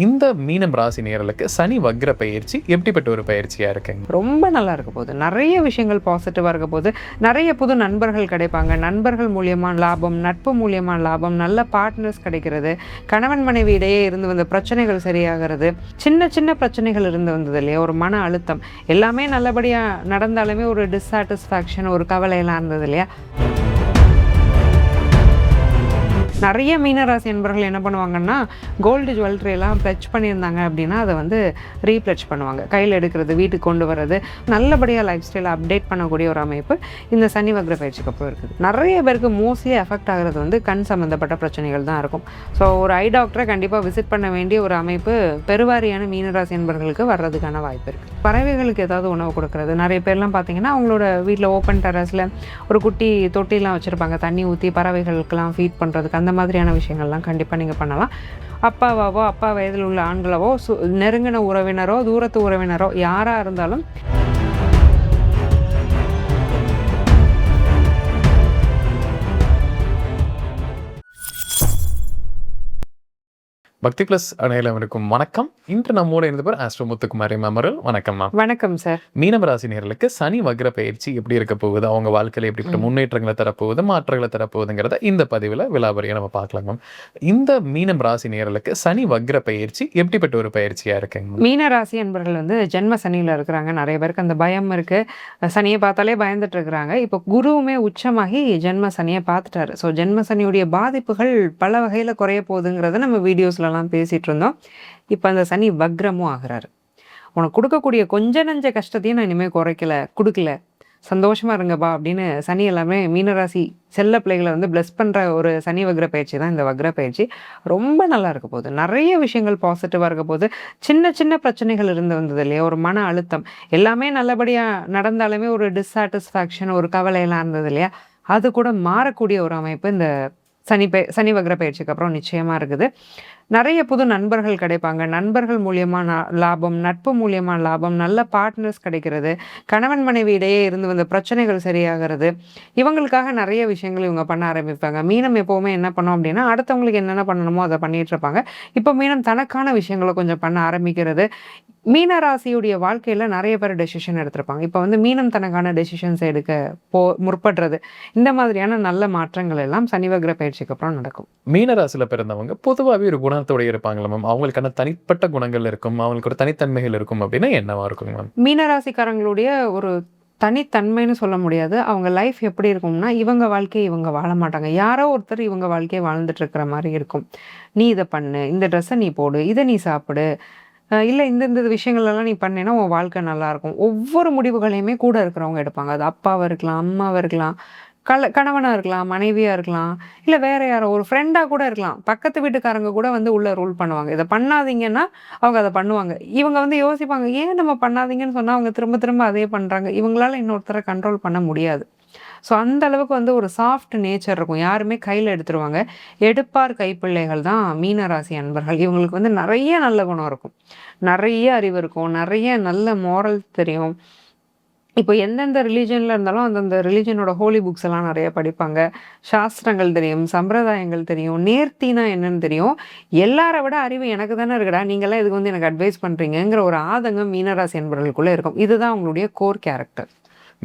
இந்த மீனம் ராசி நேயர்களுக்கு சனி வக்ர பயிற்சி எப்படிப்பட்ட ஒரு பயிற்சியா இருக்குங்க? ரொம்ப நல்லா இருக்க போகுது. நிறைய விஷயங்கள் பாசிட்டிவா இருக்க போகுது. நிறைய புது நண்பர்கள் கிடைப்பாங்க. நண்பர்கள் மூலியமா லாபம், நட்பு மூலியமா லாபம், நல்ல பார்ட்னர்ஸ் கிடைக்கிறது, கணவன் மனைவி இடையே இருந்து வந்த பிரச்சனைகள் சரியாகிறது, சின்ன சின்ன பிரச்சனைகள் இருந்து வந்தது இல்லையா, ஒரு மன அழுத்தம் எல்லாமே நல்லபடியா நடந்தாலுமே ஒரு டிஸ்சாட்டிஸ்ஃபேக்ஷன், ஒரு கவலையெல்லாம் இருந்தது இல்லையா. நிறைய மீனராசி என்பர்கள் என்ன பண்ணுவாங்கன்னா, கோல்டு ஜுவல்லரி எல்லாம் ப்ளச் பண்ணியிருந்தாங்க அப்படின்னா அதை வந்து ரீப்ளச் பண்ணுவாங்க. கையில் எடுக்கிறது, வீட்டுக்கு கொண்டு வர்றது, நல்லபடியாக லைஃப் ஸ்டைலை அப்டேட் பண்ணக்கூடிய ஒரு அமைப்பு இந்த சனி வக்ர பயிற்சிக்கு அப்புறம் இருக்குது. நிறைய பேருக்கு மோஸ்ட்லி எஃபெக்ட் ஆகிறது வந்து கண் சம்மந்தப்பட்ட பிரச்சனைகள் தான் இருக்கும். ஸோ ஒரு ஐ டாக்டரை கண்டிப்பாக விசிட் பண்ண வேண்டிய ஒரு அமைப்பு பெருவாரியான மீனராசி என்பர்களுக்கு வர்றதுக்கான வாய்ப்பு இருக்குது. பறவைகளுக்கு ஏதாவது உணவு கொடுக்குறது, நிறைய பேர்லாம் பார்த்தீங்கன்னா அவங்களோட வீட்டில் ஓப்பன் டெரஸில் ஒரு குட்டி தொட்டிலாம் வச்சுருப்பாங்க, தண்ணி ஊற்றி பறவைகளுக்கெல்லாம் ஃபீட் பண்ணுறதுக்கு. அந்த மாதிரியான விஷயங்கள்லாம் கண்டிப்பாக நீங்கள் பண்ணலாம். அப்பாவாவோ அப்பா வயதில் உள்ள ஆண்களவோ நெருங்கின உறவினரோ தூரத்து உறவினரோ யாராக இருந்தாலும் பக்தி பிளஸ் அனைவருக்கும் வணக்கம். இன்று நம்மோட இருந்த பேர் ஆஸ்ட்ரோ முத்துக்குமாரி மெமரல். வணக்கம் மேம். வணக்கம் சார். மீனம் ராசி நேயர்களுக்கு சனி வக்ர பயிற்சி எப்படி இருக்க போகுது, அவங்க வாழ்க்கையில் எப்படிப்பட்ட முன்னேற்றங்களை தரப்போகுது, மாற்றங்களை தரப்போகுதுங்கிறத இந்த பதிவில் விலாபரியா நம்ம பார்க்கலாம் மேம். இந்த மீனம் ராசி நேயர்களுக்கு சனி வக்ர பயிற்சி எப்படிப்பட்ட ஒரு பயிற்சியா இருக்குங்க? மீன ராசி என்பர்கள் வந்து ஜென்ம சனியில் இருக்கிறாங்க. நிறைய பேருக்கு அந்த பயம் இருக்கு, சனியை பார்த்தாலே பயந்துட்டு இருக்கிறாங்க. இப்போ குருவுமே உச்சமாகி ஜென்ம சனியை பார்த்துட்டாரு. ஸோ ஜென்ம சனியுடைய பாதிப்புகள் பல வகையில் குறைய போகுதுங்கிறத நம்ம வீடியோஸ்லாம் பேசிட்டு இருந்தோம். இப்போ அந்த சனி வக்ரமும் ஆகிறாரு. உனக்கு கொடுக்கக்கூடிய கொஞ்ச நஞ்ச கஷ்டத்தையும் நான் இனிமேல் கொடுக்கல, சந்தோஷமா இருங்கப்பா அப்படின்னு சனி எல்லாமே மீனராசி செல்ல பிள்ளைகளை வந்து பிளஸ் பண்ற ஒரு சனி வக்ர பயிற்சி தான் இந்த வக்ர பயிற்சி. ரொம்ப நல்லா இருக்க போகுது. நிறைய விஷயங்கள் பாசிட்டிவா இருக்க போகுது. சின்ன சின்ன பிரச்சனைகள் இருந்து வந்தது இல்லையா, ஒரு மன அழுத்தம் எல்லாமே நல்லபடியா நடந்தாலுமே ஒரு டிஸ்சாட்டிஸ்ஃபேக்ஷன், ஒரு கவலையெல்லாம் இருந்தது இல்லையா, அது கூட மாறக்கூடிய ஒரு அமைப்பு இந்த சனி வக்ர பயிற்சிக்கு அப்புறம் நிச்சயமா இருக்குது. நிறைய புது நண்பர்கள் கிடைப்பாங்க. நண்பர்கள் மூலியமா லாபம், நட்பு மூலியமா லாபம், நல்ல பார்ட்னர்ஸ் கிடைக்கிறது, கணவன் மனைவி இடையே இருந்து வந்த பிரச்சனைகள் சரியாகிறது, இவங்களுக்காக நிறைய விஷயங்கள் இவங்க பண்ண ஆரம்பிப்பாங்க. மீனம் எப்போவுமே என்ன பண்ணோம் அப்படின்னா, அடுத்தவங்களுக்கு என்னென்ன பண்ணணுமோ அதை பண்ணிட்டு இருப்பாங்க. இப்போ மீனம் தனக்கான விஷயங்களை கொஞ்சம் பண்ண ஆரம்பிக்கிறது. மீன ராசியுடைய வாழ்க்கையில் நிறைய பேர் டெசிஷன் எடுத்திருப்பாங்க. இப்போ வந்து மீனம் தனக்கான டெசிஷன்ஸ் எடுக்க முற்படுறது, இந்த மாதிரியான நல்ல மாற்றங்கள் எல்லாம் சனி வக்ர பயிற்சிக்கு அப்புறம் நடக்கும். மீன ராசியில் பிறந்தவங்க பொதுவாகவே ஒரு குணத்தோட இருப்பாங்களா மேம்? அவங்களுக்கான தனிப்பட்ட குணங்கள் இருக்கும், அவங்களுக்கு ஒரு தனித்தன்மைகள் இருக்கும் அப்படின்னா என்னவா இருக்குங்க மேம்? மீனராசிக்காரங்களுடைய ஒரு தனித்தன்மைன்னு சொல்ல முடியாது. அவங்க லைஃப் எப்படி இருக்கும்னா, இவங்க வாழ்க்கையை இவங்க வாழ மாட்டாங்க. யாரோ ஒருத்தர் இவங்க வாழ்க்கையை வாழ்ந்துட்டு இருக்கிற மாதிரி இருக்கும். நீ இதை பண்ணு, இந்த ட்ரெஸ்ஸை நீ போடு, இதை நீ சாப்பிடு, இல்லை இந்த விஷயங்கள்லாம் நீ பண்ணேன்னா உன் வாழ்க்கை நல்லாயிருக்கும். ஒவ்வொரு முடிவுகளையுமே கூட இருக்கிறவங்க எடுப்பாங்க. அது அப்பாவாக இருக்கலாம், அம்மாவாக இருக்கலாம், கணவனாக இருக்கலாம், மனைவியாக இருக்கலாம், இல்லை வேற யாரோ ஒரு ஃப்ரெண்டாக கூட இருக்கலாம். பக்கத்து வீட்டுக்காரங்க கூட வந்து உள்ள ரூல் பண்ணுவாங்க. இதை பண்ணாதீங்கன்னா அவங்க அதை பண்ணுவாங்க. இவங்க வந்து யோசிப்பாங்க, ஏன் நம்ம பண்ணாதீங்கன்னு சொன்னால் அவங்க திரும்ப திரும்ப அதே பண்ணுறாங்க. இவங்களால இன்னொருத்தரை கண்ட்ரோல் பண்ண முடியாது. ஸோ அந்த அளவுக்கு வந்து ஒரு சாஃப்ட் நேச்சர் இருக்கும். யாருமே கையில் எடுத்துருவாங்க. எடுப்பார் கைப்பிள்ளைகள் தான் மீனராசி அன்பர்கள். இவங்களுக்கு வந்து நிறைய நல்ல குணம் இருக்கும், நிறைய அறிவு இருக்கும், நிறைய நல்ல மாரல் தெரியும். இப்போ எந்தெந்த ரிலீஜனில் இருந்தாலும் அந்தந்த ரிலீஜனோட ஹோலி புக்ஸ் எல்லாம் நிறைய படிப்பாங்க. சாஸ்திரங்கள் தெரியும், சம்பிரதாயங்கள் தெரியும், நேர்த்தினா என்னன்னு தெரியும். எல்லாரை விட அறிவு எனக்கு தானே இருக்குடா, நீங்களாம் இதுக்கு வந்து எனக்கு அட்வைஸ் பண்ணுறீங்கிற ஒரு ஆதங்கம் மீனராசி என்பவர்களுக்குள்ளே இருக்கும். இதுதான் அவங்களுடைய கோர் கேரக்டர்.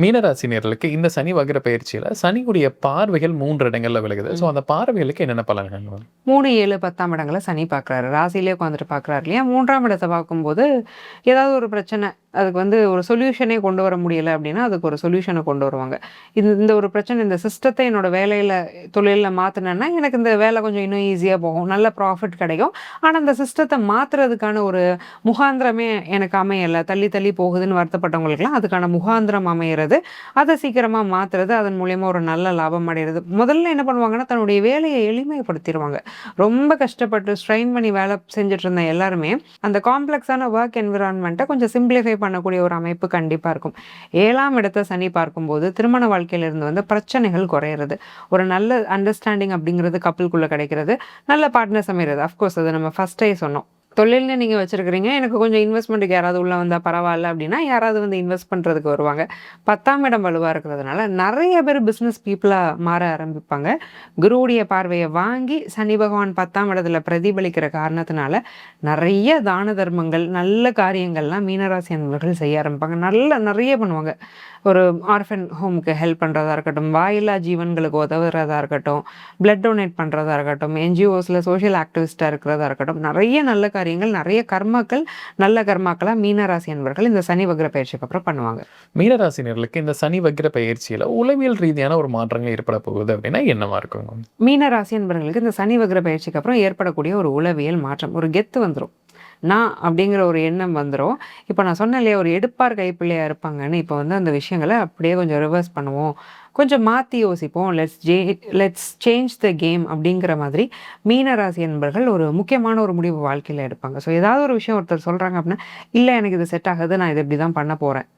மீனராசி நேயர்களுக்கு இந்த சனி வக்ர பயிற்சியில் சனியுடைய பார்வைகள் 3 இடங்கள்ல விலகுது. ஸோ அந்த பார்வைகளுக்கு என்னென்ன பலன்கள்? 3, 7, 10ஆம் இடங்களை சனி பார்க்குறாரு. ராசியிலே உட்காந்துட்டு பார்க்குறாரு இல்லையா. 3ஆம் இடத்தை பார்க்கும்போது ஏதாவது ஒரு பிரச்சனை, அதுக்கு வந்து ஒரு சொல்யூஷனே கொண்டு வர முடியலை அப்படின்னா அதுக்கு ஒரு சொல்யூஷனை கொண்டு வருவாங்க. இந்த ஒரு பிரச்சனை, இந்த சிஸ்டத்தை என்னோட வேலையில் தொழிலில் மாற்றினேன்னா எனக்கு இந்த வேலை கொஞ்சம் இன்னும் ஈஸியாக போகும், நல்ல ப்ராஃபிட் கிடைக்கும். ஆனால் அந்த சிஸ்டத்தை மாற்றுறதுக்கான ஒரு முகாந்திரமே எனக்கு அமையலை, தள்ளி தள்ளி போகுதுன்னு வருத்தப்பட்டவங்களுக்குலாம் அதுக்கான முகாந்திரம் அமையிறது, அதை சீக்கிரமாக மாற்றுறது, அதன் மூலயமா ஒரு நல்ல லாபம் அடைகிறது. முதல்ல என்ன பண்ணுவாங்கன்னா, தன்னுடைய வேலையை எளிமைப்படுத்திடுவாங்க. ரொம்ப கஷ்டப்பட்டு ஸ்ட்ரெயின் பண்ணி வேலை செஞ்சுட்டு இருந்த எல்லாருமே அந்த காம்ப்ளெக்ஸான ஒர்க் என்விரான்மெண்ட்டை கொஞ்சம் சிம்பிளிஃபை பண்ணக்கூடிய ஒரு அமைப்பு கண்டிப்பாக இருக்கும். 7ஆம் இடத்தை சனி பார்க்கும்போது திருமண வாழ்க்கையிலிருந்து வந்து பிரச்சனைகள் குறையிறது, ஒரு நல்ல அண்டர்ஸ்டாண்டிங் அப்படிங்கிறது கப்பலுக்குள்ளே கிடைக்கிறது, நல்ல பார்ட்னர்ஸ் அமைகிறது. அஃப்கோர்ஸ் அது நம்ம ஃபர்ஸ்டே சொன்னோம். தொழில்னு நீங்க வச்சிருக்கிறீங்க. எனக்கு கொஞ்சம் இன்வெஸ்ட்மென்ட்க்கு யாராவது உள்ள வந்தா பரவால்ல அப்படின்னா, யாராவது வந்து இன்வெஸ்ட் பண்றதுக்கு வருவாங்க. 10ஆம் இடம் வலுவா இருக்கிறதுனால, நெறைய பேர் பிசினஸ் பீப்பிளா மாற ஆரம்பிப்பாங்க. குருவுடைய பார்வைய வாங்கி சனி பகவான் 10ஆம் இடத்துல பிரதிபலிக்கிற காரணத்தினால, நெறைய தான தர்மங்கள், நல்ல காரியங்கள்லாம் மீனராசி அன்பர்கள் செய்ய ஆரம்பிப்பாங்க. நெறைய பண்ணுவாங்க. ஒரு ஆர்ஃபன் ஹோம்க்கு ஹெல்ப் பண்றதா இருக்கட்டும், வாயில்லா ஜீவன்களுக்கு உதவுறதா இருக்கட்டும், பிளட் டொனேட் பண்றதா இருக்கட்டும், என்ஜிஓஸ்ல சோஷியல் ஆக்டிவிஸ்ட்டா இருக்கிறதா இருக்கட்டும், நெறைய நல்ல காரியங்கள், நெறைய கர்மாக்கள், நல்ல கர்மாக்களா மீனராசி அன்பர்கள் இந்த சனி வக்ர பயிற்சிக்கு அப்புறம் பண்ணுவாங்க. மீனராசினியர்களுக்கு இந்த சனி வக்ர பயிற்சியில உளவியல் ரீதியான ஒரு மாற்றங்கள் ஏற்பட போகுது அப்படின்னா என்னவா இருக்குங்க? மீனராசி அன்பர்களுக்கு இந்த சனி வக்ர பயிற்சிக்கு அப்புறம் ஏற்படக்கூடிய ஒரு உளவியல் மாற்றம், ஒரு கெத்து வந்துரும். நான் அப்படிங்கிற ஒரு எண்ணம் வந்துரும். இப்ப நான் சொன்னேன் இல்லையா, ஒரு எடுப்பார் கைப்பிள்ளையா இருப்பாங்கன்னு. இப்ப வந்து அந்த விஷயங்கள அப்படியே கொஞ்சம் ரிவர்ஸ் பண்ணுவோம். கொஞ்சம் மாத்தி யோசிப்போம். லெட்ஸ் சேஞ்ச் த கேம் அப்படிங்கிற மாதிரி மீனராசி அன்பர்கள் ஒரு முக்கியமான ஒரு முடிவு வாழ்க்கையில எடுப்பாங்க. ஸோ ஏதாவது ஒரு விஷயம் ஒருத்தர் சொல்றாங்க அப்படின்னா, இல்ல எனக்கு இது செட் ஆகாது. நான் இத இப்படி தான் பண்ண போறேன்.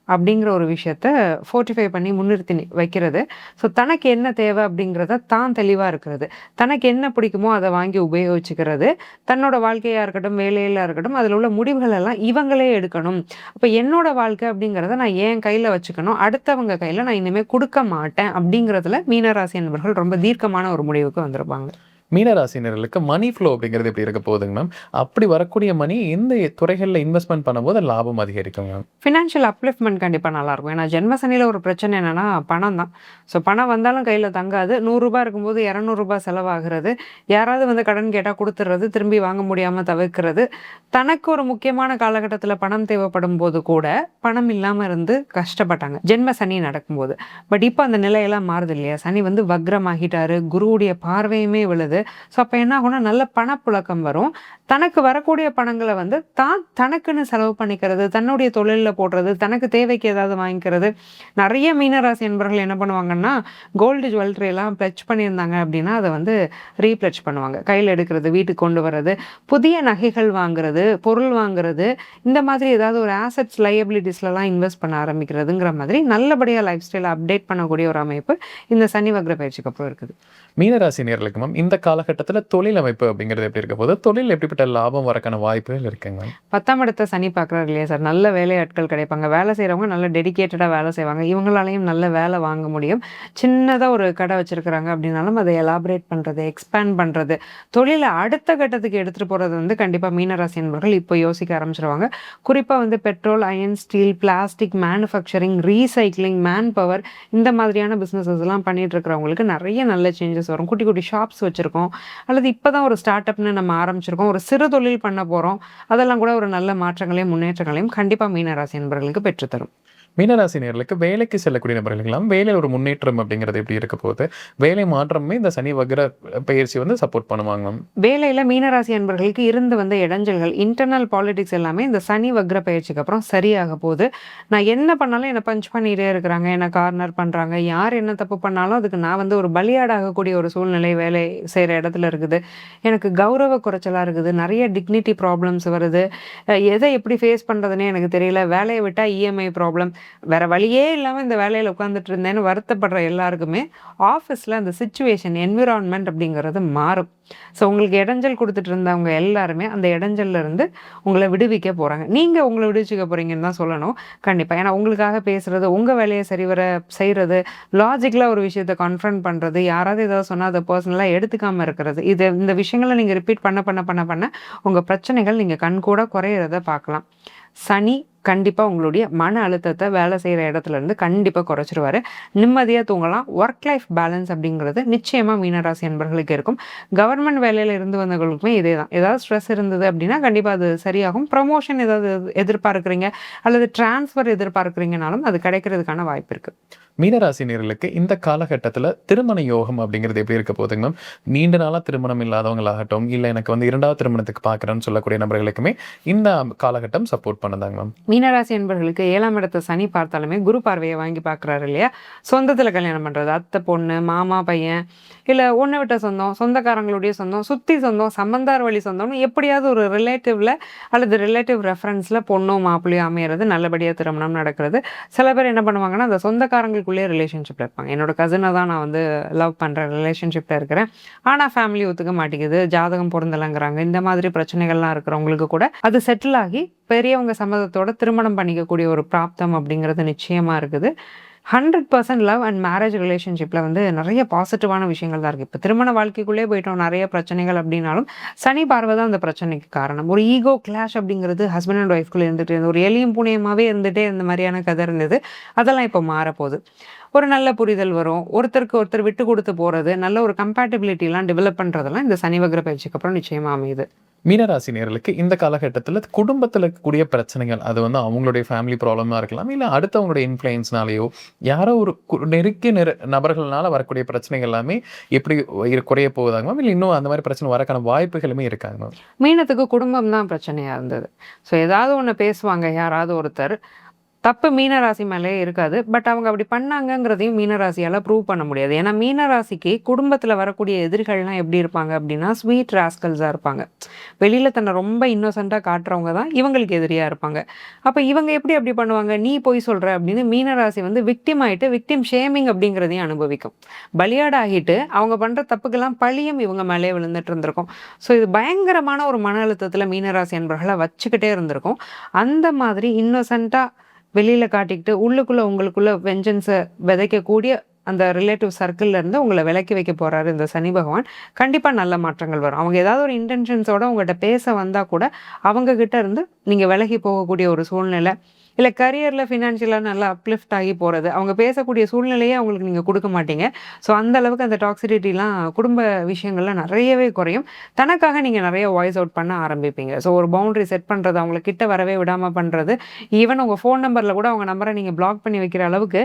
அப்படிங்கிற ஒரு விஷயத்த ஃபோர்ட்டிஃபை பண்ணி முன்னிறுத்தி வைக்கிறது. ஸோ தனக்கு என்ன தேவை அப்படிங்கிறத தான் தெளிவா இருக்கிறது. தனக்கு என்ன பிடிக்குமோ அத வாங்கி உபயோகிச்சுக்கிறது. தன்னோட வாழ்க்கையா இருக்கட்டும், வேலையில இருக்கட்டும், அதில உள்ள முடிவுகள் எல்லாம் இவங்களே எடுக்கணும். அப்ப என்னோட வாழ்க்கை அப்படிங்கிறத நான் என் கையில வச்சுக்கணும். அடுத்தவங்க கையில நான் இனிமே குடுக்க மாட்டேன் அப்படிங்கிறதுல மீனராசி அன்பர்கள் ரொம்ப தீர்க்கமான ஒரு முடிவுக்கு வந்திருப்பாங்க. மீனராசினர்களுக்கு மணி ஃப்ளோ அப்படிங்கிறது எப்படி இருக்க போகுதுங்க மேம்? அப்படி வரக்கூடிய மணி எந்த துறைகள்ல இன்வெஸ்ட்மென்ட் பண்ணும்போது லாபம் அதிகரிக்குங்க? ஃபினான்ஷியல் அப்லிஃப்ட்மென்ட் கண்டிப்பா நல்லாயிருக்கும். ஏன்னா ஜென்ம சனியில ஒரு பிரச்சனை என்னன்னா பணம் தான். ஸோ பணம் வந்தாலும் கையில தங்காது. ரூ. 100 இருக்கும்போது ரூ. 200 செலவாகிறது. யாராவது வந்து கடன் கேட்டா குடுத்துறது, திரும்பி வாங்க முடியாம தவிர்க்கிறது. தனக்கு ஒரு முக்கியமான காலகட்டத்தில பணம் தேவைப்படும் போது கூட, பணம் இல்லாம இருந்து கஷ்டப்பட்டாங்க. ஜென்ம சனி நடக்கும்போது. பட் இப்ப அந்த நிலையெல்லாம் மாறுது இல்லையா? சனி வந்து வக்ரமாகிட்டாரு. குருவுடைய பார்வையுமே விழுது. ஸோ அப்ப என்ன ஆகும்னா, நல்ல பணப்புழக்கம் வரும். தனக்கு வரக்கூடிய பணங்கள வந்து தனக்குன்னு செலவு பண்ணிக்கிறது, தன்னுடைய தொழில்ல போடுறது, தனக்கு தேவைக்கு ஏதாவது வாங்கிக்கிறது. நெறைய மீனராசி அன்பர்கள் என்ன பண்ணுவாங்கன்னா, கோல்டு ஜுவல்லரி எல்லாம் பிளட்ஜ் பண்ணியிருந்தாங்க அப்படின்னா, அத வந்து ரீப்ளட்ஜ் பண்ணுவாங்க. கையில எடுக்கிறது, வீட்டுக்கு கொண்டு வர்றது, புதிய நகைகள் வாங்குறது, பொருள் வாங்குறது, இந்த மாதிரி ஏதாவது ஒரு ஆசெட்ஸ் லயபிலிட்டிஸ்லலாம் இன்வெஸ்ட் பண்ண ஆரம்பிக்கிறதுங்கிற மாதிரி நல்லபடியா லைஃப் ஸ்டைல அப்டேட் பண்ணக்கூடிய ஒரு அமைப்பு இந்த சனி வக்ர பயிற்சிக்கு அப்புறம் இருக்குது. மீனராசினியர்களுக்கு மேம் இந்த காலகட்டத்தில தொழில் அமைப்பு அப்படிங்கிறது எப்படி இருக்க போகுது? தொழில் எப்படிப்பட்ட லாபம் வரக்கான வாய்ப்புகள் இருக்குங்க மேம்? 10ஆம் இடத்த சனி பார்க்குறாரு இல்லையா சார்? நல்ல வேலையாட்கள் கிடைப்பாங்க. வேலை செய்றவங்க நல்ல டெடிகேட்டடா வேலை செய்வாங்க. இவங்களாலயும் நல்ல வேலை வாங்க முடியும். சின்னதா ஒரு கடை வச்சிருக்கிறாங்க அப்படின்னாலும் அதை எலாபரேட் பண்றது, எக்ஸ்பேண்ட் பண்றது, தொழில அடுத்த கட்டத்துக்கு எடுத்துட்டு போறது வந்து கண்டிப்பா மீனராசி என்பவர்கள் இப்போ யோசிக்க ஆரம்பிச்சுருவாங்க. குறிப்பா வந்து petrol, iron, steel, plastic, manufacturing, recycling, man power இந்த மாதிரியான பிசினஸஸ் எல்லாம் பண்ணிட்டு இருக்கிறவங்களுக்கு நிறைய நல்ல சேஞ்சஸ் வரும். குட்டி குட்டி ஷாப்ஸ் வச்சிருக்கோம். அல்லது இப்பதான் ஒரு ஸ்டார்ட் அப்னு நம்ம ஆரம்பிச்சிருக்கோம். ஒரு சிறு தொழில் பண்ண போறோம். அதெல்லாம் கூட ஒரு நல்ல மாற்றங்களையும், முன்னேற்றங்களையும் கண்டிப்பா மீனராசி என்பவர்களுக்கு பெற்றுத்தரும். மீனராசினியர்களுக்கு வேலைக்கு செல்லக்கூடிய நபர்களுக்கெல்லாம் வேலையில ஒரு முன்னேற்றம் அப்படிங்கிறது எப்படி இருக்க போகுது? வேலை மாற்றமே இந்த சனி வக்ர பயிற்சி வந்து சப்போர்ட் பண்ணுவாங்க மேம். வேலையில மீனராசி அன்பர்களுக்கு இருந்து வந்த இடைஞ்சல்கள், இன்டர்னல் பாலிடிக்ஸ் எல்லாமே இந்த சனி வக்ர பயிற்சிக்கு அப்புறம் சரியாக போகுது. நான் என்ன பண்ணாலும் என்ன பஞ்ச் பண்ணிட்டே இருக்கிறாங்க, என்ன கார்னர் பண்றாங்க. யார் என்ன தப்பு பண்ணாலும் அதுக்கு நான் வந்து ஒரு பலியாடாகக்கூடிய ஒரு சூழ்நிலை வேலை செய்ற இடத்துல இருக்குது. எனக்கு கௌரவ குறைச்சலா இருக்குது. நிறைய டிக்னிட்டி ப்ராப்ளம்ஸ் வருது. எதை எப்படி ஃபேஸ் பண்றதுன்னே எனக்கு தெரியல. வேலைய விட்டா இஎம்ஐ ப்ராப்ளம். வேற வழியே இல்லாம இந்த வேலையில உட்கார்ந்துட்டு இருந்தேன்னு வருத்தப்படுற எல்லாருக்குமே ஆஃபீஸ்ல அந்த சிச்சுவேஷன், என்விரான்மெண்ட் அப்படிங்கிறது மாறும். ஸோ உங்களுக்கு இடைஞ்சல் கொடுத்துட்டு இருந்தவங்க எல்லாருமே அந்த இடைஞ்சல்ல இருந்து உங்களை விடுவிக்க போறாங்க. நீங்க உங்களை விடுவிச்சுக்க போறீங்கன்னு தான் சொல்லணும். கண்டிப்பா. ஏன்னா உங்களுக்காக பேசுறது, உங்க வேலையை சரிவர செய்யறது, லாஜிக்கலா ஒரு விஷயத்த கன்ஃபரண்ட் பண்றது, யாராவது ஏதாவது சொன்னா அதை பர்சனலா எடுத்துக்காம இருக்கிறது. இந்த விஷயங்களை நீங்க ரிப்பீட் பண்ண உங்க பிரச்சனைகள் நீங்க கண்கூட குறையிறத பார்க்கலாம். சனி கண்டிப்பா உங்களுடைய மன அழுத்தத்தை வேலை செய்யற இடத்துல இருந்து கண்டிப்பா குறைச்சிருவாரு. நிம்மதியா தூங்கலாம். ஒர்க் லைஃப் பேலன்ஸ் அப்படிங்கிறது நிச்சயமா மீனராசி அன்பர்களுக்கு இருக்கும். கவர்மெண்ட் வேலையில இருந்து வந்தவங்களுக்குமே இதே தான். ஏதாவது ஸ்ட்ரெஸ் இருந்தது அப்படின்னா கண்டிப்பா அது சரியாகும். ப்ரமோஷன் ஏதாவது எதிர்பார்க்குறீங்க அல்லது டிரான்ஸ்ஃபர் எதிர்பார்க்குறீங்கனாலும் அது கிடைக்கிறதுக்கான வாய்ப்பு இருக்கு. மீனராசினியர்களுக்கு இந்த காலகட்டத்தில திருமண யோகம் அப்படிங்கிறது எப்படி இருக்க போகுதுங்க மேம்? நீண்ட நாளா திருமணம் இல்லாதவங்களாகட்டும், இல்ல எனக்கு வந்து 2வது திருமணத்துக்கு பார்க்குறேன்னு சொல்லக்கூடிய நபர்களுக்குமே இந்த காலகட்டம் சப்போர்ட் பண்ணுதாங்க மேம்? மீனராசி என்பவர்களுக்கு 7ஆம் இடத்த சனி பார்த்தாலுமே குரு பார்வையை வாங்கி பார்க்குறாரு இல்லையா? சொந்தத்தில் கல்யாணம் பண்ணுறது, அத்தை பொண்ணு, மாமா பையன், இல்லை ஒன்று விட்ட சொந்தம், சொந்தக்காரங்களுடைய சொந்தம், சுற்றி சொந்தம், சம்பந்தார் வழி சொந்தம்னு எப்படியாவது ஒரு ரிலேட்டிவ்ல அல்லது ரிலேட்டிவ் ரெஃபரன்ஸில் பொண்ணோ மாப்பிள்ளையோ அமையிறது, நல்லபடியாக திருமணம் நடக்கிறது. சில பேர் என்ன பண்ணுவாங்கன்னா, அந்த சொந்தக்காரங்களுக்குள்ளேயே ரிலேஷன்ஷிப்பில் இருப்பாங்க. என்னோட கசினை தான் நான் வந்து லவ் பண்ணுறேன், ரிலேஷன்ஷிப்பில் இருக்கிறேன், ஆனால் ஃபேமிலி ஒத்துக்க மாட்டேங்குது, ஜாதகம் பொருந்தலைங்கிறாங்க. இந்த மாதிரி பிரச்சனைகள்லாம் இருக்கிறவங்களுக்கு கூட அது செட்டில் ஆகி பெரியவங்க சம்மதத்தோட திருமணம் பண்ணிக்கக்கூடிய ஒரு பிராப்தம் அப்படிங்கிறது நிச்சயமாக இருக்குது. 100% லவ் அண்ட் மேரேஜ் ரிலேஷன்ஷிப்பில் வந்து நிறைய பாசிட்டிவான விஷயங்கள் தான் இருக்குது. இப்போ திருமண வாழ்க்கைக்குள்ளே போயிட்டோம், நிறைய பிரச்சனைகள் அப்படின்னாலும் சனி பார்வை தான் அந்த பிரச்சனைக்கு காரணம். ஒரு ஈகோ கிளாஷ் அப்படிங்கிறது ஹஸ்பண்ட் அண்ட் ஒய்ஃப்குள்ளே இருந்துகிட்டே இருந்தது, ஒரு எளியும் புனியமாகவே இருந்துகிட்டே இந்த மாதிரியான கதை இருந்தது. அதெல்லாம் இப்போ மாறப்போகுது. ஒரு நல்ல புரிதல் வரும், ஒருத்தருக்கு ஒருத்தர் விட்டு கொடுத்து போகிறது, நல்ல ஒரு கம்பேட்டபிலிட்டிலாம் டெவலப் பண்ணுறதெல்லாம் இந்த சனி வக்ர பயிற்சிக்கு அப்புறம் நிச்சயமாக அமையுது. மீனராசி நேயர்களுக்கு இந்த காலகட்டத்தில் குடும்பத்தில் இருக்கக்கூடிய பிரச்சனைகள், அது வந்து அவங்களுடைய ஃபேமிலி ப்ராப்ளமாக இருக்கலாம், இல்லை அடுத்தவங்களுடைய இன்ஃப்ளூயன்ஸ்னாலேயோ யாரோ ஒரு நெருக்கிய நபர்களால் வரக்கூடிய பிரச்சனைகள் எல்லாமே எப்படி குறைய போகுதாங்க மேம்? இல்லை இன்னும் அந்த மாதிரி பிரச்சனை வரக்கான வாய்ப்புகளுமே இருக்காங்க மேம்? மீனத்துக்கு குடும்பம் தான் பிரச்சனையாக இருந்தது. ஸோ ஏதாவது ஒன்று பேசுவாங்க யாராவது ஒருத்தர், தப்பு மீனராசி மேலே இருக்காது. பட் அவங்க அப்படி பண்ணாங்கங்கிறதையும் மீனராசியால் ப்ரூவ் பண்ண முடியாது. ஏன்னா மீனராசிக்கு குடும்பத்தில் வரக்கூடிய எதிரிகள்லாம் எப்படி இருப்பாங்க அப்படின்னா, ஸ்வீட் ராஸ்கல்ஸாக இருப்பாங்க. வெளியில் தன்னை ரொம்ப இன்னோசென்ட்டாக காட்டுறவங்க தான் இவங்களுக்கு எதிரியாக இருப்பாங்க. அப்போ இவங்க எப்படி அப்படி பண்ணுவாங்க, நீ போய் சொல்கிற அப்படின்னு மீனராசி வந்து விக்டிம் ஆகிட்டு விக்டிம் ஷேமிங் அப்படிங்கிறதையும் அனுபவிக்கும். பலியாடாகிட்டு அவங்க பண்ணுற தப்புக்கெல்லாம் பழியும் இவங்க மேலே விழுந்துட்டு இருந்திருக்கும். ஸோ இது பயங்கரமான ஒரு மன அழுத்தத்தில் மீனராசி என்பவர்களை வச்சுக்கிட்டே இருந்திருக்கும். அந்த மாதிரி இன்னோசென்ட்டாக வெளியில் காட்டிக்கிட்டு உள்ளுக்குள்ளே உங்களுக்குள்ள வெஞ்சன்ஸை விதைக்கக்கூடிய அந்த ரிலேட்டிவ் சர்க்கிளில் இருந்து உங்களை விலக்கி வைக்க போகிறாரு இந்த சனி பகவான். கண்டிப்பாக நல்ல மாற்றங்கள் வரும். அவங்க ஏதாவது ஒரு இன்டென்ஷன்ஸோடு உங்கள்கிட்ட பேச வந்தால் கூட அவங்கக்கிட்ட இருந்து நீங்கள் விலகி போகக்கூடிய ஒரு சூழ்நிலை, இல்லை கரியரில் ஃபினான்ஷியலாக நல்லா அப்லிஃப்ட் ஆகி போகிறது, அவங்க பேசக்கூடிய சூழ்நிலையே அவங்களுக்கு நீங்கள் கொடுக்க மாட்டீங்க. ஸோ அந்த அளவுக்கு அந்த டாக்ஸிடிட்டிலாம் குடும்ப விஷயங்கள்லாம் நிறையவே குறையும். தனக்காக நீங்கள் நிறைய வாய்ஸ் அவுட் பண்ண ஆரம்பிப்பீங்க. ஸோ ஒரு பவுண்டரி செட் பண்ணுறது, அவங்கள கிட்ட வரவே விடாமல் பண்ணுறது, ஈவன் உங்கள் ஃபோன் நம்பரில் கூட அவங்க நம்பரை நீங்கள் பிளாக் பண்ணி வைக்கிற அளவுக்கு,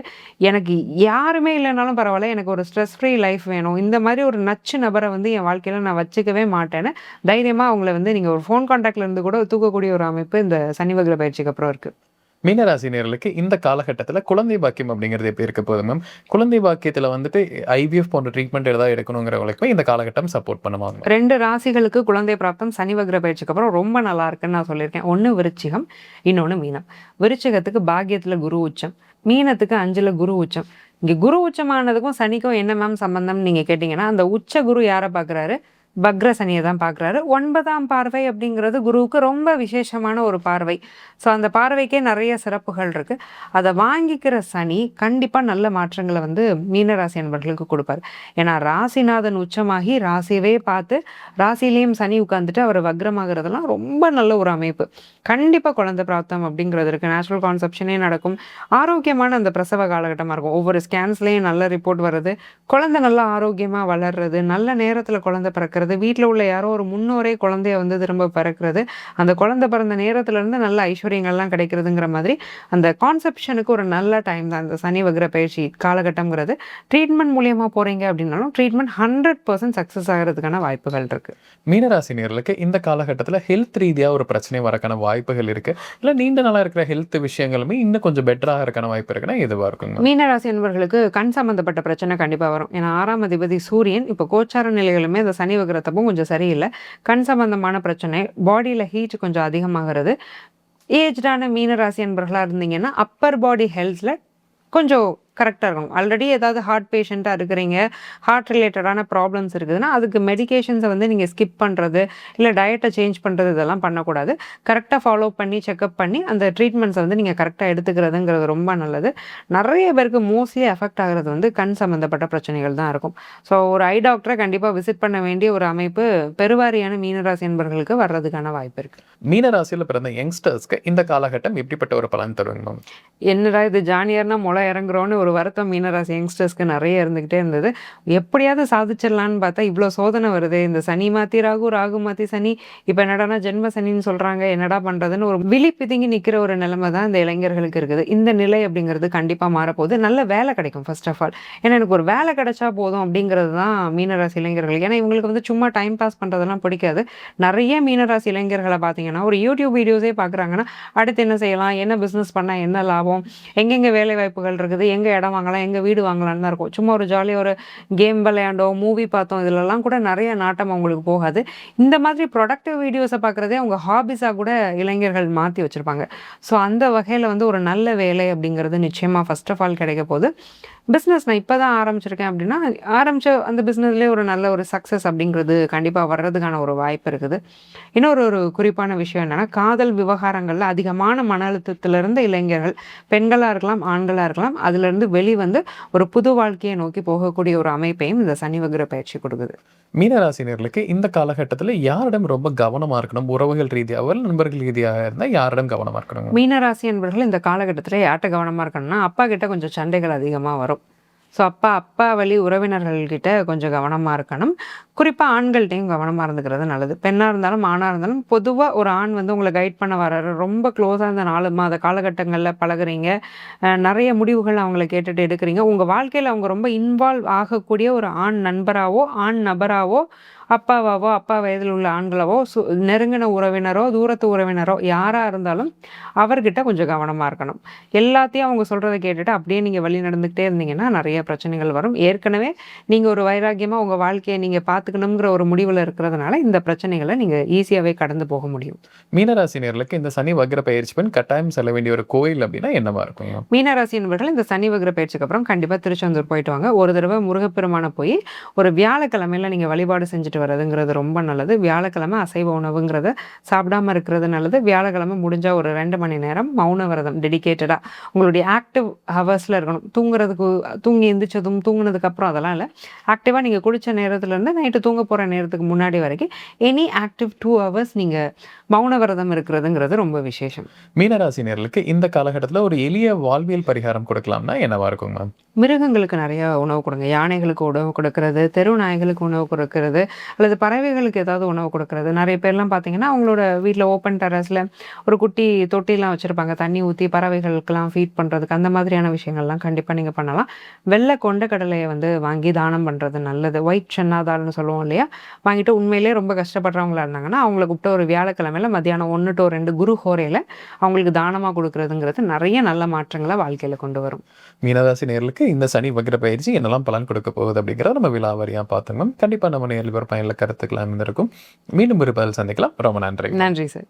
எனக்கு யாருமே இல்லைனாலும் பரவாயில்ல, எனக்கு ஒரு ஸ்ட்ரெஸ் ஃப்ரீ லைஃப் வேணும், இந்த மாதிரி ஒரு நச்சு நபரை வந்து என் வாழ்க்கையில் நான் வச்சுக்கவே மாட்டேன்னு தைரியமாக அவங்கள வந்து நீங்கள் ஒரு ஃபோன் கான்டாக்ட்ல இருந்து கூட தூக்கக்கூடிய ஒரு அமைப்பு இந்த சனி வக்ர பயிற்சிக்கு அப்புறம் இருக்குது. மீனராசி நேயர்களுக்கு இந்த காலகட்டத்தில் குழந்தை பாக்கியம் அப்படிங்கிறது எப்படி இருக்க போகுது மேம்? குழந்தை பாக்கியத்தில் வந்துட்டு ஐவிஎஃப் போன்ற ட்ரீட்மெண்ட் ஏதாவது எடுக்கணுங்கிறவங்களுக்குமே இந்த காலகட்டம் சப்போர்ட் பண்ணுவாங்க? 2 ராசிகளுக்கு குழந்தை பிராப்தம் சனி வக்ர பயிற்சிக்கு அப்புறம் ரொம்ப நல்லா இருக்குன்னு நான் சொல்லியிருக்கேன். ஒன்று விருச்சிகம், இன்னொன்று மீனம். விருச்சிகத்துக்கு பாக்கியத்தில் குரு உச்சம், மீனத்துக்கு 5ல் குரு உச்சம். இங்கே குரு உச்சமானதுக்கும் சனிக்கும் என்ன மேம் சம்பந்தம்னு நீங்கள் கேட்டிங்கன்னா, அந்த உச்ச குரு யாரை பார்க்குறாரு? வக்ர சனியை தான் பார்க்குறாரு. 9ஆம் பார்வை அப்படிங்கிறது குருவுக்கு ரொம்ப விசேஷமான ஒரு பார்வை. ஸோ அந்த பார்வைக்கே நிறைய சிறப்புகள் இருக்குது. அதை வாங்கிக்கிற சனி கண்டிப்பாக நல்ல மாற்றங்களை வந்து மீனராசி என்பவர்களுக்கு கொடுப்பார். ஏன்னா ராசிநாதன் உச்சமாகி ராசியவே பார்த்து ராசியிலையும் சனி உட்காந்துட்டு அவர் வக்ரமாகிறதெல்லாம் ரொம்ப நல்ல ஒரு அமைப்பு. கண்டிப்பாக குழந்தை பிராப்தம் அப்படிங்கிறது இருக்குது. நேச்சுரல் கான்செப்ஷனே நடக்கும். ஆரோக்கியமான அந்த பிரசவ காலகட்டமாக இருக்கும். ஒவ்வொரு ஸ்கேன்ஸ்லேயும் நல்ல ரிப்போர்ட் வருது, குழந்தை நல்லா ஆரோக்கியமாக வளர்றது, நல்ல நேரத்தில் குழந்தை பிறக்கிறது, வீட்டில் உள்ள யாரோ ஒரு முன்னோரே குழந்தைய வந்து திரும்ப பிறக்கிறது, அந்த குழந்தை பிறந்த நேரத்துலேருந்து நல்ல ஐஸ்வர்யங்கள்லாம் கிடைக்கிறதுங்கிற மாதிரி அந்த கான்செப்ஷனுக்கு ஒரு நல்ல டைம் தான் இந்த சனி வக்ர பயிற்சி காலகட்டங்கிறது. ட்ரீட்மெண்ட் மூலியமாக போகிறீங்க அப்படின்னாலும் ட்ரீட்மெண்ட் 100% சக்ஸஸ் ஆகிறதுக்கான வாய்ப்புகள் இருக்குது. மீனராசி நேயர்களுக்கு இந்த காலகட்டத்தில் ஹெல்த் ரீதியாக ஒரு பிரச்சனை வரக்கான வாய்ப்புகள் இருக்குது, இல்லை நீண்ட நாளாக இருக்கிற ஹெல்த் விஷயங்களுமே இன்னும் கொஞ்சம் பெட்டராக இருக்கான வாய்ப்பு இருக்குன்னா எதுவாக இருக்குங்க? மீனராசி என்பவர்களுக்கு கண் சம்பந்தப்பட்ட பிரச்சனை கண்டிப்பாக வரும். ஏன்னா 6ஆம் அதிபதி சூரியன் இப்போ கோச்சார நிலைகளுமே இந்த சனி வக்ரத்தப்போ கொஞ்சம் சரியில்லை. கண் சம்பந்தமான பிரச்சனை, பாடியில் ஹீட் கொஞ்சம் அதிகமாகிறது. ஏஜ்டான மீனராசி என்பவர்களாக இருந்தீங்கன்னா அப்பர் பாடி ஹெல்த்தில் கொஞ்சம் கரெக்டாக இருக்கும். ஆல்ரெடி ஏதாவது ஹார்ட் பேஷண்ட்டாக இருக்கிறீங்க, ஹார்ட் ரிலேட்டடான ப்ராப்ளம்ஸ் இருக்குதுன்னா அதுக்கு மெடிகேஷன்ஸை வந்து நீங்கள் ஸ்கிப் பண்ணுறது, இல்லை டயட்டை சேஞ்ச் பண்ணுறது, இதெல்லாம் பண்ணக்கூடாது. கரெக்டாக ஃபாலோ பண்ணி செக்அப் பண்ணி அந்த ட்ரீட்மெண்ட்ஸை வந்து நீங்கள் கரெக்டாக எடுத்துக்கிறதுங்கிறது ரொம்ப நல்லது. நிறைய பேருக்கு மோஸ்ட்லி அஃபெக்ட் ஆகிறது வந்து கண் சம்மந்தப்பட்ட பிரச்சனைகள் தான் இருக்கும். ஸோ ஒரு ஐ டாக்டரை கண்டிப்பாக விசிட் பண்ண வேண்டிய ஒரு அமைப்பு பெருவாரியான மீனராசி என்பவர்களுக்கு வர்றதுக்கான வாய்ப்பு இருக்குது. மீனராசியில் பிறந்த யங்ஸ்டர்ஸ்க்கு இந்த காலகட்டம் எப்படிப்பட்ட ஒரு பலன் தருவீங்க மேம்? என்னடா இது ஜானியர்னா முளை இறங்குறோன்னு ஒரு வருத்தம் மீனராசி யங்ஸ்டர்ஸ்க்கு நிறைய இருந்துக்கிட்டே இருந்தது. எப்படியாவது சாதிச்சிடலான்னு பார்த்தா இவ்வளோ சோதனை வருது. இந்த சனி மாத்தி ராகு, ராகு மாத்தி சனி, இப்போ என்னடான்னா ஜென்ம சனின்னு சொல்றாங்க. என்னடா பண்றதுன்னு ஒரு விழி பிதுங்கி நிக்கிற ஒரு நிலைமை தான் இந்த இளைஞர்களுக்கு இருக்குது. இந்த நிலை அப்படிங்கிறது கண்டிப்பா மாறப்போகுது. நல்ல வேலை கிடைக்கும் ஃபர்ஸ்ட் ஆஃப் ஆல். ஏன்னா எனக்கு ஒரு வேலை கிடைச்சா போதும் அப்படிங்கிறது தான் மீனராசி இளைஞர்கள். ஏன்னா இவங்களுக்கு வந்து சும்மா டைம் பாஸ் பண்றதெல்லாம் பிடிக்காது. நிறைய மீனராசி இளைஞர்களை பார்த்தீங்கன்னா ஒரு யூடியூப் வீடியோஸே பார்க்குறாங்கன்னா அடுத்து என்ன செய்யலாம், என்ன பிஸ்னஸ் பண்ணா என்ன லாபம், எங்கெங்க வேலை வாய்ப்புகள் இருக்குது, எங்க இடம் வாங்கலாம், எங்க வீடு வாங்கலாம்னு தான் இருக்கும். சும்மா ஒரு ஜாலியாக ஒரு கேம் விளையாண்டோம், மூவி பார்த்தோம், இதுலலாம் கூட நிறைய நாட்டம் அவங்களுக்கு போகாது. இந்த மாதிரி ப்ரொடக்டிவ் வீடியோஸை பார்க்குறதே அவங்க ஹாபிஸாக கூட இளைஞர்கள் மாற்றி வச்சுருப்பாங்க. ஸோ அந்த வகையில் வந்து ஒரு நல்ல வேலை அப்படிங்கிறது நிச்சயமாக ஃபர்ஸ்ட் ஆஃப் ஆல் கிடைக்க போகுது. பிஸ்னஸ் நான் இப்போ தான் ஆரம்பிச்சிருக்கேன் அப்படின்னா, ஆரம்பித்த அந்த பிஸ்னஸ்லேயே ஒரு நல்ல ஒரு சக்ஸஸ் அப்படிங்கிறது கண்டிப்பாக வர்றதுக்கான ஒரு வாய்ப்பு இருக்குது. இன்னொரு ஒரு குறிப்பான விஷயம் என்னென்னா, காதல் விவகாரங்களில் அதிகமான மன அழுத்தத்திலிருந்து இளைஞர்கள், பெண்களாக இருக்கலாம், ஆண்களாக இருக்கலாம், அதுலேருந்து வெளிவந்து ஒரு புது வாழ்க்கையை நோக்கி போகக்கூடிய ஒரு அமைப்பையும் இந்த சனி வக்ர பயிற்சி கொடுக்குது. மீனராசினியர்களுக்கு இந்த காலகட்டத்தில் யாரிடம் ரொம்ப கவனமாக இருக்கணும்? உறவுகள் ரீதியாக நண்பர்கள் ரீதியாக இருந்தால் யாரிடம் கவனமாக இருக்கணும்? மீனராசி என்பவர்கள் இந்த காலகட்டத்தில் யார்கிட்ட கவனமாக இருக்கணும்னா, அப்பா கிட்ட கொஞ்சம் சண்டைகள் அதிகமாக வரும். ஸோ அப்பா வழி உறவினர்கள்கிட்ட கொஞ்சம் கவனமாக இருக்கணும். குறிப்பாக ஆண்கள்கிட்டையும் கவனமாக இருந்துக்கிறது நல்லது. பெண்ணாக இருந்தாலும் ஆணாக இருந்தாலும் பொதுவாக ஒரு ஆண் வந்து உங்களை கைட் பண்ண வர்றாரு, ரொம்ப க்ளோஸாக இந்த 4 மாத காலகட்டங்களில் பழகுறீங்க, நிறைய முடிவுகள் அவங்கள கேட்டுட்டு எடுக்கிறீங்க. உங்கள் வாழ்க்கையில் அவங்க ரொம்ப இன்வால்வ் ஆகக்கூடிய ஒரு ஆண் நண்பராவோ ஆண் நபராவோ அப்பாவாவோ அப்பா வயதில் உள்ள ஆண்களவோ நெருங்கின உறவினரோ தூரத்து உறவினரோ யாராக இருந்தாலும் அவர்கிட்ட கொஞ்சம் கவனமாக இருக்கணும். எல்லாத்தையும் அவங்க சொல்கிறத கேட்டுட்டு அப்படியே நீங்கள் வழி நடந்துக்கிட்டே இருந்தீங்கன்னா நிறைய பிரச்சனைகள் வரும். ஏற்கனவே நீங்கள் ஒரு வைராக்கியமாக உங்கள் வாழ்க்கையை நீங்கள் பார்த்துக்கணுங்கிற ஒரு முடிவில் இருக்கிறதுனால இந்த பிரச்சனைகளை நீங்கள் ஈஸியாகவே கடந்து போக முடியும். மீனராசினியர்களுக்கு இந்த சனி வக்ர பயிற்சி பெண் கட்டாயம் செல்ல வேண்டிய ஒரு கோயில் அப்படின்னா என்னவா இருக்கும்? மீனராசி என்பவர்கள் இந்த சனி வக்ர பயிற்சிக்கு அப்புறம் கண்டிப்பாக திருச்செந்தூர் போயிட்டு வாங்க. ஒரு தடவை முருகப்பெருமானை போய் ஒரு வியாழக்கிழமையில் நீங்கள் வழிபாடு செஞ்சுட்டு வரதுங்கிறது ரொம்ப நல்லது. வியாழக்கிழமை அசைவ உணவுங்கிறத சாப்பிடாம இருக்கிறது நல்லது. வியாழக்கிழமை முடிஞ்சால் ஒரு 2 மணி நேரம் மௌன விரதம் டெடிகேட்டடாக உங்களுடைய ஆக்டிவ் ஹவர்ஸில் இருக்கணும். தூங்கி எந்திரிச்சதும் தூங்கினதுக்கப்புறம் அதெல்லாம் இல்லை. ஆக்டிவாக நீங்கள் குளித்த நேரத்துலேருந்து நைட்டு தூங்க போகிற நேரத்துக்கு முன்னாடி வரைக்கும் எனி ஆக்டிவ் 2 ஹவர்ஸ் நீங்கள் மௌன விரதம் இருக்கிறதுங்கிறது ரொம்ப விசேஷம். மீனராசினியர்களுக்கு இந்த காலகட்டத்தில் ஒரு எளிய வாழ்வியல் பரிகாரம் கொடுக்கலாம்னா என்னவா இருக்கும் மேம்? மிருகங்களுக்கு நிறைய உணவு கொடுங்க. யானைகளுக்கு உணவு கொடுக்கறது, தெரு நாய்களுக்கு உணவு கொடுக்கறது, அல்லது பறவைகளுக்கு ஏதாவது உணவு கொடுக்கறது. நிறைய பேர்லாம் பார்த்தீங்கன்னா அவங்களோட வீட்டில் ஓப்பன் டெரஸில் ஒரு குட்டி தொட்டிலாம் வச்சுருப்பாங்க, தண்ணி ஊற்றி பறவைகளுக்கெல்லாம் ஃபீட் பண்ணுறதுக்கு. அந்த மாதிரியான விஷயங்கள்லாம் கண்டிப்பாக நீங்கள் பண்ணலாம். வெள்ளை கொண்ட கடலையை வந்து வாங்கி தானம் பண்ணுறது நல்லது. ஒயிட் சென்னாதால்னு சொல்லுவோம் இல்லையா, வாங்கிட்டு உண்மையிலே ரொம்ப கஷ்டப்படுறவங்களா இருந்தாங்கன்னா அவங்கள கூப்பிட்டு ஒரு வியாழக்கிழமையில் மத்தியானம் 1 to 2 குரு ஹோரையில் அவங்களுக்கு தானமாக கொடுக்கறதுங்கிறது நிறைய நல்ல மாற்றங்களை வாழ்க்கையில் கொண்டு வரும். மீனராசி நேர்களுக்கு இந்த சனி வக்ர பயிற்சி என்னெல்லாம் பலன் கொடுக்க போகுது அப்படிங்கிறத நம்ம விலாவரியாக பார்த்தோம் மேம். கண்டிப்பாக நம்ம நேரில் ஒரு பயனுள்ள கருத்துக்கெல்லாம் இருந்திருக்கும். மீண்டும் ஒரு பதில் சந்திக்கலாம். ரொம்ப நன்றி. நன்றி சார்.